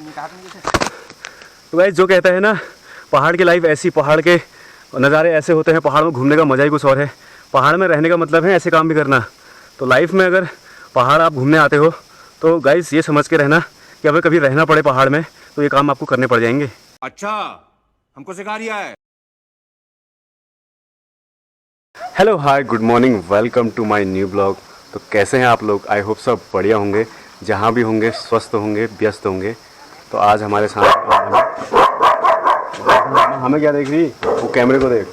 तो भाई जो कहता है ना, पहाड़ की लाइफ ऐसी, पहाड़ के नज़ारे ऐसे होते हैं, पहाड़ में घूमने का मज़ा ही कुछ और है। पहाड़ में रहने का मतलब है ऐसे काम भी करना। तो लाइफ में अगर पहाड़ आप घूमने आते हो तो गाइस ये समझ के रहना कि अगर कभी रहना पड़े पहाड़ में तो ये काम आपको करने पड़ जाएंगे। अच्छा, हमको सिखा रिया है। Hello hi good morning, welcome to my new blog. तो कैसे हैं आप लोग? आई होप सब बढ़िया होंगे, जहाँ भी होंगे स्वस्थ होंगे, व्यस्त होंगे। तो आज हमारे साथ हमें क्या देख रही? वो कैमरे को देख।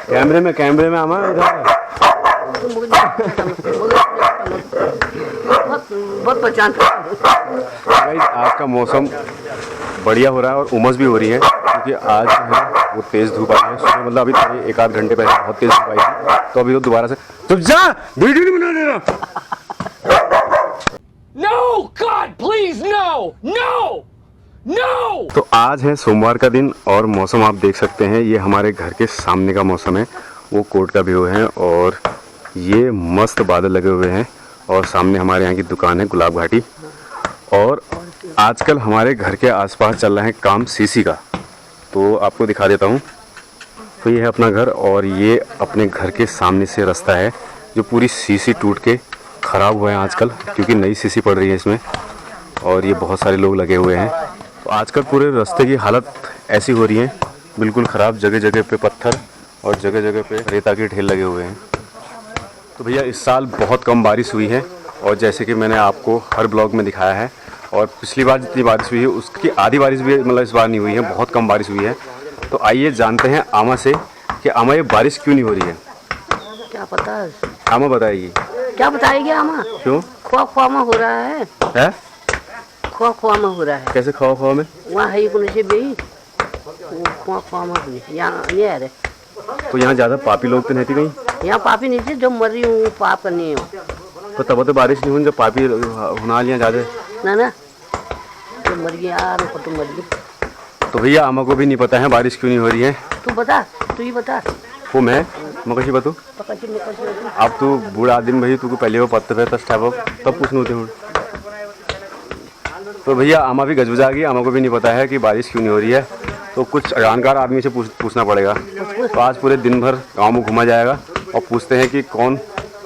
कैमरे में हमें इधर बहुत पहचान। आज का मौसम बढ़िया हो रहा है और उमस भी हो रही है, क्योंकि आज है वो तेज़ धूप आई है। सुबह मतलब अभी थोड़ी एक आध घंटे पहले बहुत तेज़ धूप आई थी, तो अभी तो दोबारा से चुप जा, वीडियो नहीं बना देना। No, God, please, no, no, no! तो आज है सोमवार का दिन और मौसम आप देख सकते हैं, ये हमारे घर के सामने का मौसम है। वो कोर्ट का व्यू है और ये मस्त बादल लगे हुए हैं और सामने हमारे यहाँ की दुकान है गुलाब घाटी। और आजकल हमारे घर के आसपास चल रहा है काम सीसी का, तो आपको दिखा देता हूँ। तो ये है अपना घर और ये अपने घर के सामने से रास्ता है जो पूरी सीसी टूट के ख़राब हुआ है आजकल, क्योंकि नई सीसी पड़ रही है इसमें और ये बहुत सारे लोग लगे हुए हैं। तो आजकल पूरे रास्ते की हालत ऐसी हो रही है बिल्कुल ख़राब, जगह जगह पे पत्थर और जगह जगह पे रेता के ढेर लगे हुए हैं। तो भैया इस साल बहुत कम बारिश हुई है और जैसे कि मैंने आपको हर ब्लॉग में दिखाया है, और पिछली बार जितनी बारिश हुई है उसकी आधी बारिश भी मतलब इस बार नहीं हुई है, बहुत कम बारिश हुई है। तो आइए जानते हैं आमा से कि आमा ये बारिश क्यों नहीं हो रही है। क्या पता, आमा बताएगी। क्या बताएगी आमा? क्यों? खोआ में हो रहा है, खोआ में हो रहा है। कैसे खोआ में? वहाँ है को से भी खोआ में यहाँ नहीं आ रहे। तो यहाँ ज़्यादा पापी लोग तो नहीं थे कहीं? यहाँ पापी नहीं थे, जो मर रही हूँ पाप करनी है। तो तब तो बारिश नहीं हुई जब पापी होना लिया ज़्यादा ना जो मर गई यार, तो मर गई। तो भैया आमा को भी नहीं पता है बारिश क्यों नहीं हो रही है। तू बता, तू ही बता। वो मैं कशी बतू अब तू बूढ़ा आदमी भाई, तू पहले वो पत्ते पे तब पूछने होते हूँ। तो भैया आमा भी गजबजा गई, आमा को भी नहीं पता है कि बारिश क्यों नहीं हो रही है। तो कुछ जानकार आदमी से पूछना पड़ेगा। तो आज पूरे दिन भर गांव में घुमा जाएगा और पूछते हैं कि कौन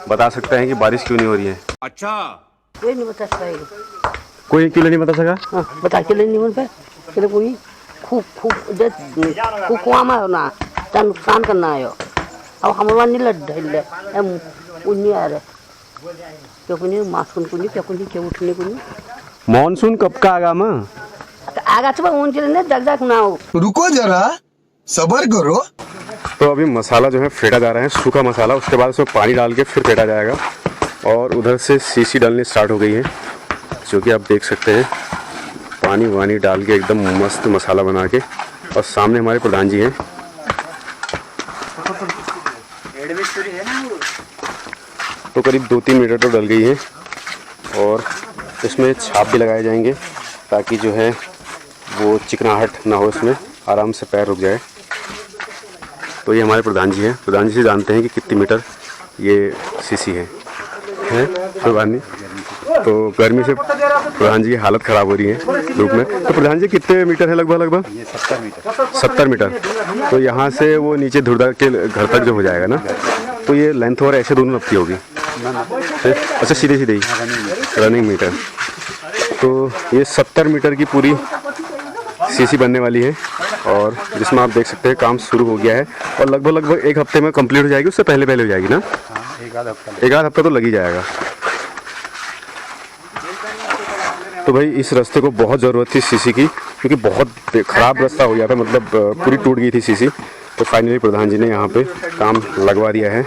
बता सकता है कि बारिश क्यों नहीं हो रही है। अच्छा, कोई नहीं बता पाएगा। कोई क्यों नहीं बता सका? हाँ, बता के नहीं बोल पाए। चलो कोई खूब कुआं में होना तो नुकसान करना है। अब हमारा नहीं लड़ हम उन्हीं आ रहे क्यों नहीं मासून को नहीं क्या उठने को नहीं। मानसून कब का आगा माँ? आगा तो उन चले जग ना हो। रुको जरा, सबर करो। तो अभी मसाला जो है फेटा जा रहा है, सूखा मसाला। उसके बाद उसमें पानी डाल के फिर फेटा जाएगा और उधर से सीसी डालनी स्टार्ट हो गई है, जो कि आप देख सकते हैं। पानी वानी डाल के एकदम मस्त मसाला बना के। और सामने हमारे प्रधान जी हैं। तो करीब 2-3 मीटर तो डल गई है और इसमें छाप भी लगाए जाएंगे ताकि जो है वो चिकनाहट ना हो, इसमें आराम से पैर रुक जाए। तो ये हमारे प्रधान जी हैं। प्रधान जी से जानते हैं कि कितनी मीटर ये सीसी है प्रधान जी। तो गर्मी से प्रधान जी की हालत ख़राब हो रही है धूप में। तो प्रधान जी कितने मीटर है लगभग? ये 70 मीटर। 70 मीटर। तो यहाँ से वो नीचे धुरदा के घर तक जो हो जाएगा ना, तो ये लेंथ और ऐसे दोनों रखती होगी। अच्छा, सीधे ही रनिंग मीटर। तो ये 70 मीटर की पूरी सीसी बनने वाली है और जिसमें आप देख सकते हैं काम शुरू हो गया है और लगभग 1 हफ्ते में कंप्लीट हो जाएगी। उससे पहले हो जाएगी ना? एक आध हफ्ता तो लग ही जाएगा। तो भाई इस रास्ते को बहुत ज़रूरत थी सीसी की, क्योंकि बहुत ख़राब रास्ता हो गया था, मतलब पूरी टूट गई थी सीसी। तो फाइनली प्रधान जी ने यहाँ पे काम लगवा दिया है।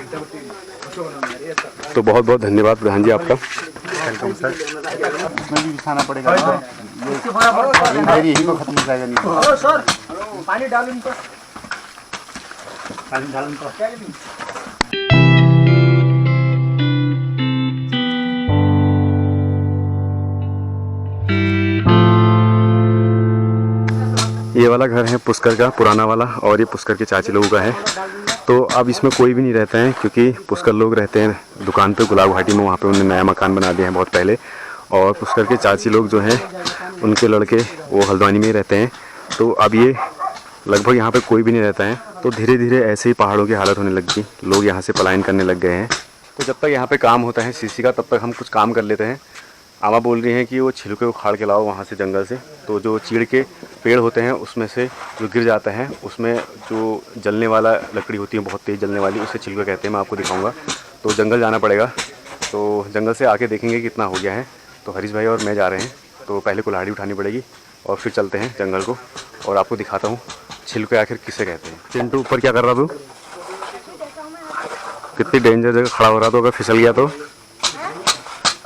तो बहुत बहुत धन्यवाद प्रधान जी आपका। Welcome sir. इसमें भी बिछाना पड़ेगा, यही को खत्म हो जाएगा। नहीं सर, पानी डालूं तो ये वाला घर है पुष्कर का, पुराना वाला, और ये पुष्कर के चाची लोगों का है। तो अब इसमें कोई भी नहीं रहता है, क्योंकि पुष्कर लोग रहते हैं दुकान पे गुलाब घाटी में, वहाँ पे उन्होंने नया मकान बना दिया है बहुत पहले। और पुष्कर के चाची लोग जो हैं उनके लड़के वो हल्द्वानी में ही रहते हैं। तो अब ये लगभग यहाँ पे कोई भी नहीं रहता है। तो धीरे धीरे ऐसे ही पहाड़ों की हालत होने लगी, लोग यहाँ से पलायन करने लग गए हैं। तो जब तक यहाँ पे काम होता है सीसी का, तब तक हम कुछ काम कर लेते हैं। आमा बोल रही हैं कि वो छिलके उखाड़ के लाओ वहाँ से जंगल से। तो जो चीड़ के पेड़ होते हैं उसमें से जो गिर जाता है, उसमें जो जलने वाला लकड़ी होती है, बहुत तेज़ जलने वाली, उसे छिलका कहते हैं। मैं आपको दिखाऊंगा। तो जंगल जाना पड़ेगा। तो जंगल से आके देखेंगे कितना हो गया है। तो हरीश भाई और मैं जा रहे हैं। तो पहले कुल्हाड़ी उठानी पड़ेगी और फिर चलते हैं जंगल को और आपको दिखाता हूँ छिलके आखिर किसे कहते हैं। चिंटू ऊपर क्या कर रहा तू? कितनी डेंजर जगह खड़ा हो रहा। तो अगर फिसल गया तो,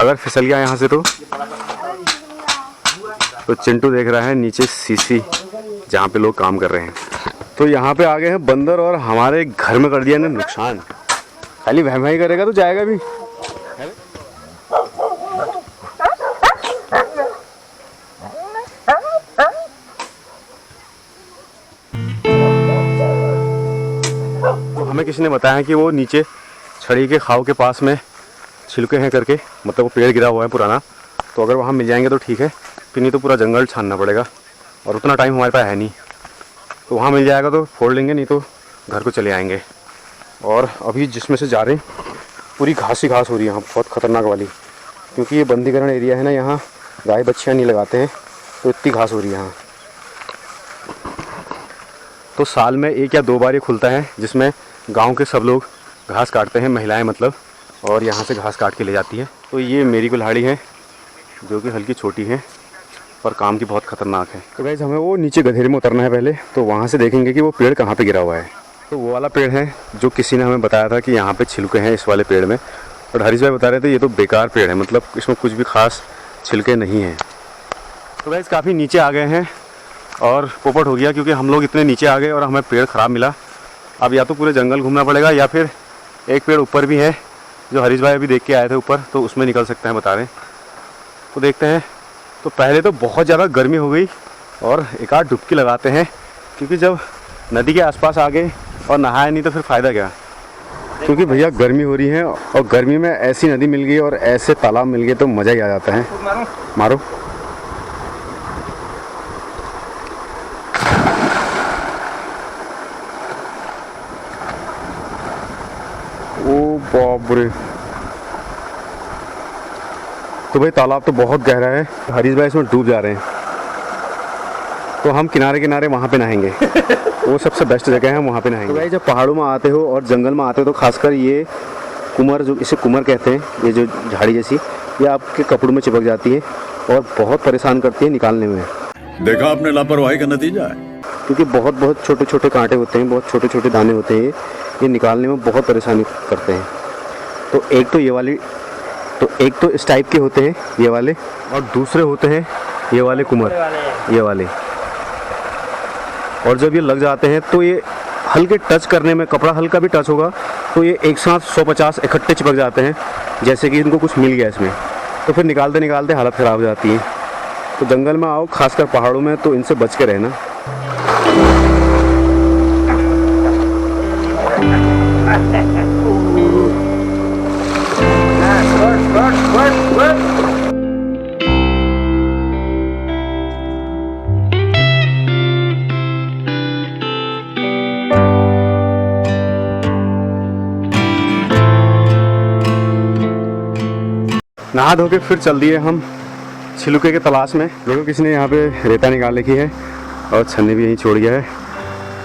अगर फिसल गया यहाँ से तो चिंटू देख रहा है नीचे सीसी जहाँ पे लोग काम कर रहे हैं। तो यहाँ पे आ गए हैं बंदर और हमारे घर में कर दिया ने नुकसान। खाली वह करेगा तो जाएगा भी। तो हमें किसी ने बताया कि वो नीचे छड़ी के खाव के पास में छिलके हैं करके, मतलब वो पेड़ गिरा हुआ है पुराना। तो अगर वहाँ मिल जाएंगे तो ठीक है, फिर नहीं तो पूरा जंगल छानना पड़ेगा और उतना टाइम हमारे पास है नहीं। तो वहाँ मिल जाएगा तो फोड़ लेंगे, नहीं तो घर को चले आएंगे। और अभी जिसमें से जा रहे हैं पूरी घास ही घास हो रही है यहाँ, बहुत ख़तरनाक वाली, क्योंकि ये बंदीकरण एरिया है ना, यहाँ गाय बच्चियाँ नहीं लगाते हैं। तो इतनी घास हो रही है यहाँ। तो साल में 1 या 2 बार ये खुलता है, जिसमें गाँव के सब लोग घास काटते हैं, महिलाएँ मतलब, और यहाँ से घास काट के ले जाती है। तो ये मेरी कुल्हाड़ी है जो कि हल्की छोटी है पर काम की बहुत ख़तरनाक है। तो गाइस हमें वो नीचे गधेरे में उतरना है पहले, तो वहाँ से देखेंगे कि वो पेड़ कहाँ पे गिरा हुआ है। तो वो वाला पेड़ है जो किसी ने हमें बताया था कि यहाँ पे छिलके हैं इस वाले पेड़ में। और हरीश भाई बता रहे थे ये तो बेकार पेड़ है, मतलब इसमें कुछ भी खास छिलके नहीं हैं। तो गाइस काफ़ी नीचे आ गए हैं और पोपट हो गया, क्योंकि हम लोग इतने नीचे आ गए और हमें पेड़ ख़राब मिला। अब या तो पूरे जंगल घूमना पड़ेगा या फिर एक पेड़ ऊपर भी है जो हरीश भाई अभी देख के आए थे ऊपर, तो उसमें निकल सकते हैं बता रहे। तो देखते हैं। तो पहले तो बहुत ज़्यादा गर्मी हो गई और एक आध डुबकी लगाते हैं, क्योंकि जब नदी के आसपास आ गए और नहाया नहीं तो फिर फ़ायदा क्या। क्योंकि भैया गर्मी हो रही है और गर्मी में ऐसी नदी मिल गई और ऐसे तालाब मिल गए तो मज़ा ही आ जाता है। मारो। ओ बाप रे। तो भाई तालाब तो बहुत गहरा है, हरीश भाई इसमें डूब जा रहे हैं। तो हम किनारे किनारे वहाँ पे नहाएंगे। वो सबसे बेस्ट जगह है, हम वहाँ पे नहाएंगे। तो भाई जब पहाड़ों में आते हो और जंगल में आते हो तो खासकर ये कुमर, जो इसे कुमर कहते हैं, ये जो झाड़ी जैसी, ये आपके कपड़ों में चिपक जाती है और बहुत परेशान करती है निकालने में। देखा आपने लापरवाही का नतीजा है। क्योंकि बहुत छोटे छोटे कांटे होते हैं, बहुत छोटे छोटे दाने होते हैं, ये निकालने में बहुत परेशानी करते हैं। तो एक तो इस टाइप के होते हैं ये वाले, और दूसरे होते हैं ये वाले कुमर, ये वाले। और जब ये लग जाते हैं तो ये हल्के टच करने में, कपड़ा हल्का भी टच होगा तो ये एक साथ 150 इकट्ठे चिपक जाते हैं, जैसे कि इनको कुछ मिल गया इसमें। तो फिर निकालते निकालते हालत ख़राब हो जाती है। तो जंगल में आओ, खासकर पहाड़ों में, तो इनसे बच के रहना। नहा धो के फिर चल दिए हम छिलके के तलाश में। देखो किसी ने यहाँ पे रेता निकाल रखी है और छन्नी भी यहीं छोड़ गया है।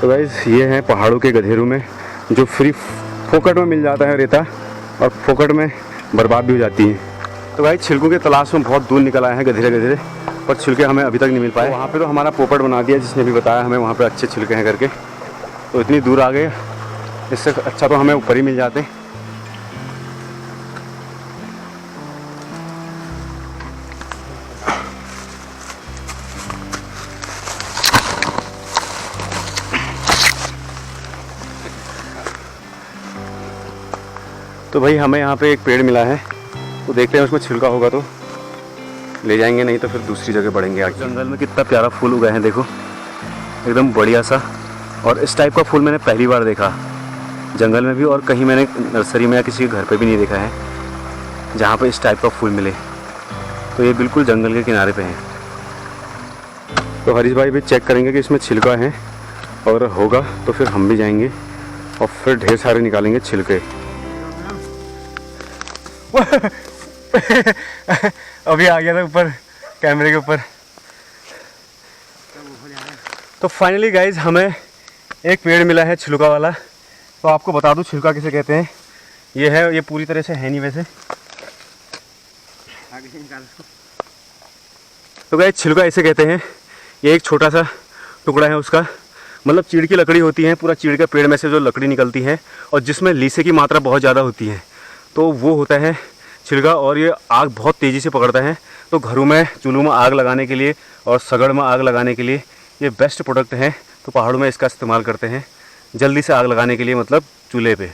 तो गाइस ये है पहाड़ों के गधेरों में जो फ्री फोकट में मिल जाता है रेता, और फोकट में बर्बाद भी हो जाती है। तो भाई छिलकों के तलाश में बहुत दूर निकल आए हैं गधेरे, पर छिलके हमें अभी तक नहीं मिल पाए। वहाँ पे तो हमारा पोपट बना दिया, जिसने भी बताया हमें वहाँ पे अच्छे छिलके हैं करके। तो इतनी दूर आ गए, इससे अच्छा तो हमें ऊपर ही मिल जाते। तो भाई हमें यहाँ पे एक पेड़ मिला है, तो देखते हैं उसमें छिलका होगा तो ले जाएंगे, नहीं तो फिर दूसरी जगह बढ़ेंगे आगे। जंगल में कितना प्यारा फूल उगा है, देखो एकदम बढ़िया सा। और इस टाइप का फूल मैंने पहली बार देखा जंगल में भी, और कहीं मैंने नर्सरी में या किसी के घर पे भी नहीं देखा है जहाँ पे इस टाइप का फूल मिले। तो ये बिल्कुल जंगल के किनारे पे है। तो हरीश भाई भी चेक करेंगे कि इसमें छिलका है, और होगा तो फिर हम भी जाएंगे और फिर ढेर सारे निकालेंगे छिलके। अभी आ गया था ऊपर कैमरे के ऊपर। तो फाइनली गाइज हमें एक पेड़ मिला है छिलका वाला। तो आपको बता दूं छिलका किसे कहते हैं। ये है, ये पूरी तरह से है नहीं वैसे। तो गाइज छिलका इसे कहते हैं। ये एक छोटा सा टुकड़ा है उसका, मतलब चीड़ की लकड़ी होती है, पूरा चीड़ के पेड़ में से जो लकड़ी निकलती है और जिसमें लीसे की मात्रा बहुत ज़्यादा होती है, तो वो होता है छिलका। और ये आग बहुत तेज़ी से पकड़ता है। तो घरों में चूल्हों में आग लगाने के लिए और सगड़ में आग लगाने के लिए ये बेस्ट प्रोडक्ट है। तो पहाड़ों में इसका इस्तेमाल करते हैं जल्दी से आग लगाने के लिए, मतलब चूल्हे पे।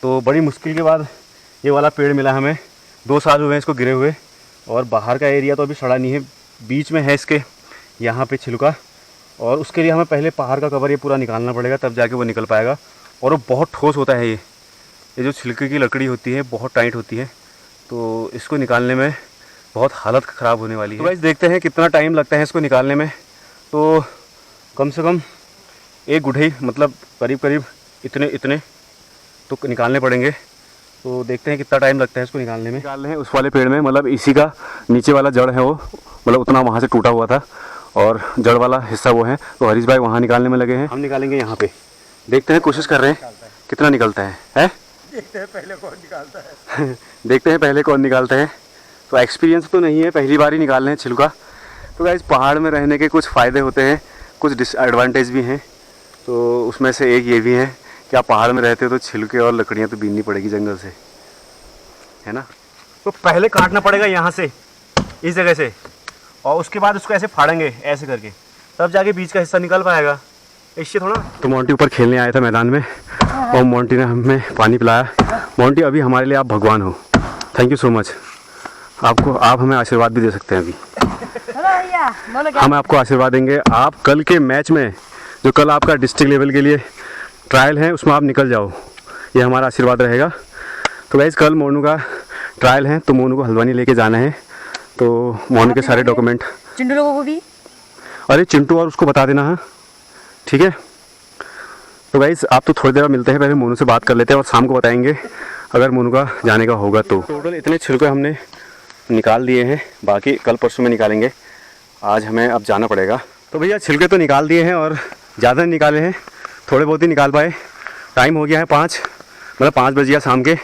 तो बड़ी मुश्किल के बाद ये वाला पेड़ मिला हमें। 2 साल हुए हैं इसको गिरे हुए, और बाहर का एरिया तो अभी सड़ा नहीं है, बीच में है इसके यहाँ पे छिलका। और उसके लिए हमें पहले पहाड़ का कवर ये पूरा निकालना पड़ेगा, तब जाके वो निकल पाएगा। और वो बहुत ठोस होता है। ये जो छिलके की लकड़ी होती है बहुत टाइट होती है, तो इसको निकालने में बहुत हालत ख़राब होने वाली है। तो गाइस देखते हैं कितना टाइम लगता है इसको निकालने में। तो कम से कम 1 गुठाई, मतलब करीब करीब इतने तो निकालने पड़ेंगे। तो देखते हैं कितना टाइम लगता है इसको निकालने में। निकाल रहे हैं उस वाले पेड़ में, मतलब इसी का नीचे वाला जड़ है वो, मतलब उतना वहाँ से टूटा हुआ था और जड़ वाला हिस्सा वो है। तो हरीश भाई वहाँ निकालने में लगे हैं, हम निकालेंगे यहाँ पे। देखते हैं, कोशिश कर रहे हैं कितना निकलता है? देखते हैं पहले कौन निकालता है। देखते हैं पहले कौन निकालता है। तो एक्सपीरियंस तो नहीं है, पहली बार ही निकाल रहे हैं छिलका। तो गाइस पहाड़ में रहने के कुछ फ़ायदे होते हैं, कुछ डिसएडवांटेज भी हैं। तो उसमें से एक ये भी है कि आप पहाड़ में रहते हो तो छिलके और लकड़ियाँ तो बीननी पड़ेगी जंगल से, है ना। तो पहले काटना पड़ेगा यहाँ से, इस जगह से, और उसके बाद उसको ऐसे फाड़ेंगे ऐसे करके, तब जाके बीच का हिस्सा निकल पाएगा। इससे थोड़ा। तो मोंटी ऊपर खेलने आया था मैदान में, और मोंटी ने हमें पानी पिलाया। मोंटी अभी हमारे लिए आप भगवान हो, थैंक यू सो मच। आप हमें आशीर्वाद भी दे सकते हैं अभी। हम आपको आशीर्वाद देंगे, आप कल के मैच में, जो कल आपका डिस्ट्रिक्ट लेवल के लिए ट्रायल है, उसमें आप निकल जाओ, ये हमारा आशीर्वाद रहेगा। तो गाइस कल मोनू का ट्रायल है, तो मोनू को हल्द्वानी लेके जाना है। तो मोनू के सारे डॉक्यूमेंट, चिंटू लोगों को भी, अरे चिंटू और उसको बता देना, हाँ ठीक है। तो गाइस आप तो थोड़ी देर मिलते हैं, पहले मोनू से बात कर लेते हैं और शाम को बताएंगे अगर मोनू का जाने का होगा तो। टोटल इतने छिलके हमने निकाल दिए हैं, बाकी कल परसों में निकालेंगे। आज हमें अब जाना पड़ेगा। तो भैया छिलके तो निकाल दिए हैं और ज़्यादा नहीं निकाले हैं, थोड़े बहुत ही निकाल पाए। टाइम हो गया है 5, मतलब 5 बज गया शाम के,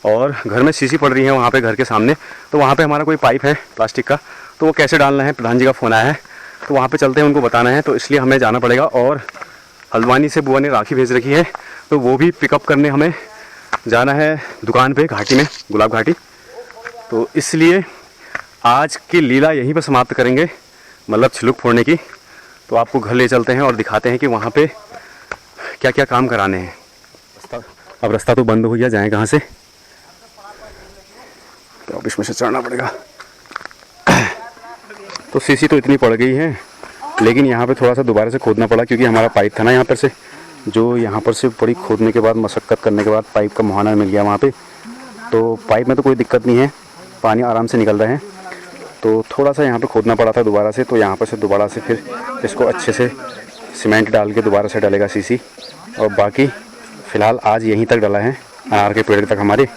और घर में शीशी पड़ रही है वहाँ पे घर के सामने। तो वहाँ पे हमारा कोई पाइप है प्लास्टिक का, तो वो कैसे डालना है, प्रधान जी का फ़ोन आया है, तो वहाँ पे चलते हैं, उनको बताना है। तो इसलिए हमें जाना पड़ेगा। और हल्द्वानी से बुआ ने राखी भेज रखी है, तो वो भी पिकअप करने हमें जाना है दुकान पे, घाटी में, गुलाब घाटी। तो इसलिए आज की लीला यहीं पर समाप्त करेंगे, मतलब छिलुक फोड़ने की। तो आपको घर ले चलते हैं और दिखाते हैं कि वहाँ पे क्या क्या काम कराने हैं। अब रास्ता तो बंद हो गया, जाएँ कहाँ से? तो अब इसमें से चढ़ना पड़ेगा। तो सीसी तो इतनी पड़ गई है, लेकिन यहाँ पे थोड़ा सा दोबारा से खोदना पड़ा, क्योंकि हमारा पाइप था ना यहाँ पर से, जो यहाँ पर से बड़ी खोदने के बाद, मशक्क़त करने के बाद पाइप का मुहाना मिल गया वहाँ पे। तो पाइप में तो कोई दिक्कत नहीं है, पानी आराम से निकल रहा है। तो थोड़ा सा यहाँ पे खोदना पड़ा था दोबारा से। तो यहाँ पर से दोबारा से फिर इसको अच्छे से सीमेंट डाल के दोबारा से डालेगा सीसी। और बाकी फ़िलहाल आज यहीं तक डाला है, अनार के पेड़ तक हमारे।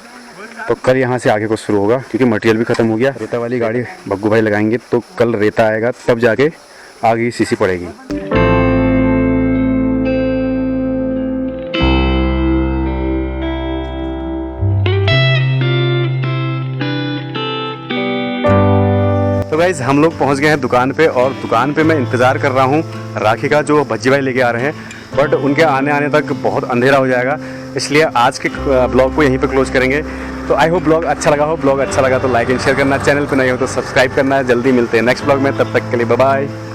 तो कल यहाँ से आगे कुछ शुरू होगा, क्योंकि मटेरियल भी ख़त्म हो गया। रेता वाली गाड़ी भग्गू भाई लगाएंगे, तो कल रेता आएगा, तब जाके आगे सीसी पड़ेगी। तो गाइस हम लोग पहुंच गए हैं दुकान पे, और दुकान पे मैं इंतज़ार कर रहा हूं राखी का, जो भज्जी भाई लेके आ रहे हैं। बट उनके आने तक बहुत अंधेरा हो जाएगा, इसलिए आज के ब्लॉग को यहीं पे क्लोज करेंगे। तो आई होप ब्लॉग अच्छा लगा हो। ब्लॉग अच्छा लगा तो लाइक एंड शेयर करना, चैनल पे नए हो तो सब्सक्राइब करना। जल्दी मिलते हैं नेक्स्ट ब्लॉग में, तब तक के लिए बाय बाय।